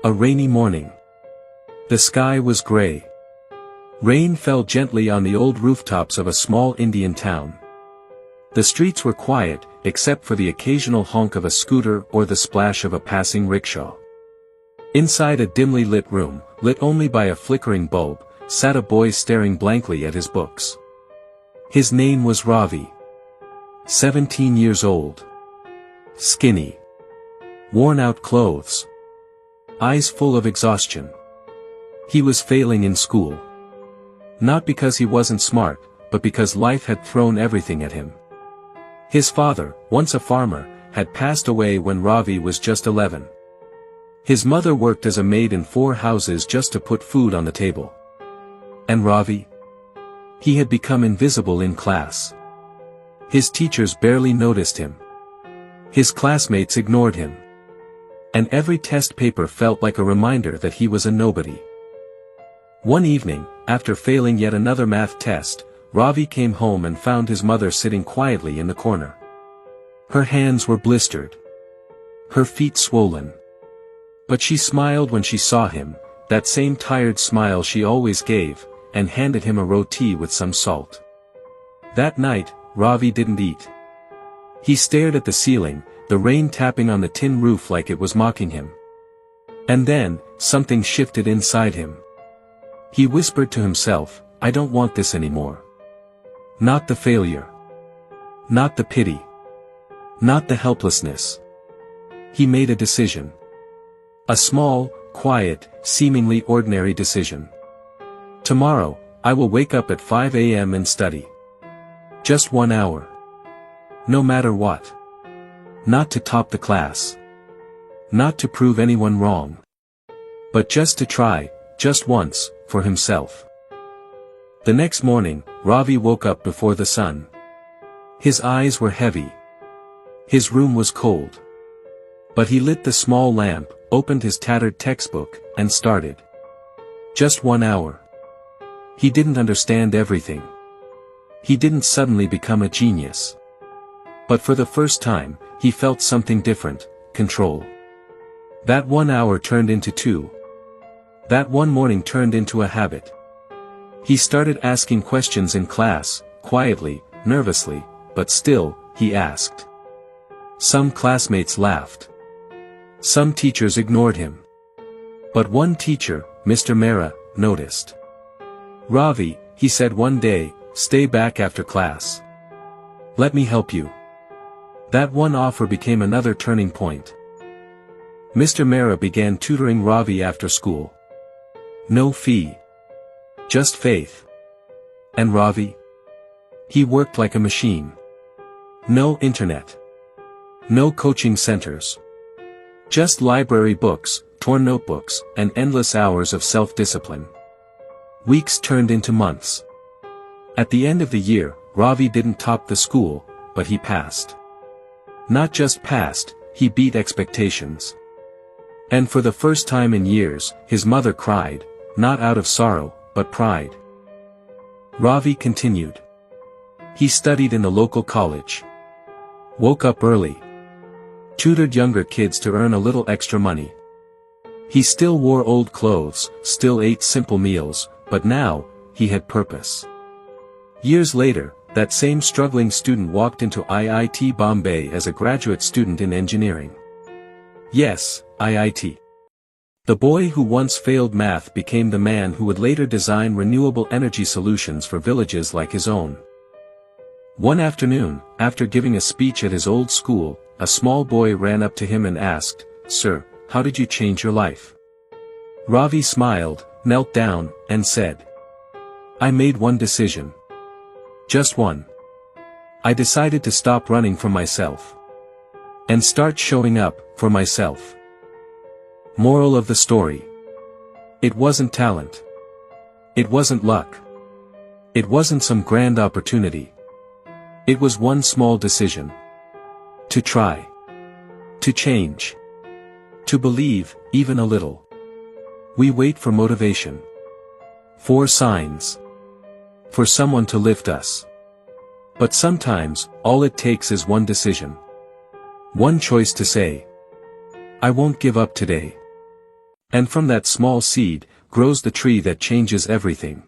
A rainy morning. The sky was gray. Rain fell gently on the old rooftops of a small Indian town. The streets were quiet, except for the occasional honk of a scooter or the splash of a passing rickshaw. Inside a dimly lit room, lit only by a flickering bulb, sat a boy staring blankly at his books. His name was Ravi. 17 years old. Skinny. Worn-out clothes. Eyes full of exhaustion. He was failing in school. Not because he wasn't smart, but because life had thrown everything at him. His father, once a farmer, had passed away when Ravi was just 11. His mother worked as a maid in 4 houses just to put food on the table. And Ravi? He had become invisible in class. His teachers barely noticed him. His classmates ignored him. And every test paper felt like a reminder that he was a nobody. One evening, after failing yet another math test, Ravi came home and found his mother sitting quietly in the corner. Her hands were blistered. Her feet swollen. But she smiled when she saw him, that same tired smile she always gave, and handed him a roti with some salt. That night, Ravi didn't eat. He stared at the ceiling, the rain tapping on the tin roof like it was mocking him. And then, something shifted inside him. He whispered to himself, "I don't want this anymore." Not the failure. Not the pity. Not the helplessness. He made a decision. A small, quiet, seemingly ordinary decision. Tomorrow, I will wake up at 5 a.m. and study. Just 1 hour. No matter what. Not to top the class. Not to prove anyone wrong. But just to try, just once, for himself. The next morning, Ravi woke up before the sun. His eyes were heavy. His room was cold. But he lit the small lamp, opened his tattered textbook, and started. Just 1 hour. He didn't understand everything. He didn't suddenly become a genius. But for the first time, he felt something different, control. That 1 hour turned into 2. That one morning turned into a habit. He started asking questions in class, quietly, nervously, but still, he asked. Some classmates laughed. Some teachers ignored him. But one teacher, Mr. Mehra, noticed. "Ravi," he said one day, "stay back after class. Let me help you." That one offer became another turning point. Mr. Mehra began tutoring Ravi after school. No fee. Just faith. And Ravi? He worked like a machine. No internet. No coaching centers. Just library books, torn notebooks, and endless hours of self-discipline. Weeks turned into months. At the end of the year, Ravi didn't top the school, but he passed. Not just passed, he beat expectations. And for the first time in years, his mother cried, not out of sorrow, but pride. Ravi continued. He studied in the local college. Woke up early. Tutored younger kids to earn a little extra money. He still wore old clothes, still ate simple meals, but now, he had purpose. Years later, that same struggling student walked into IIT Bombay as a graduate student in engineering. Yes, IIT. The boy who once failed math became the man who would later design renewable energy solutions for villages like his own. One afternoon, after giving a speech at his old school, a small boy ran up to him and asked, "Sir, how did you change your life?" Ravi smiled, knelt down, and said, "I made one decision. Just one. I decided to stop running from myself. And start showing up, for myself." Moral of the story. It wasn't talent. It wasn't luck. It wasn't some grand opportunity. It was one small decision. To try. To change. To believe, even a little. We wait for motivation. For signs. For someone to lift us. But sometimes, all it takes is one decision. One choice to say, "I won't give up today." And from that small seed, grows the tree that changes everything.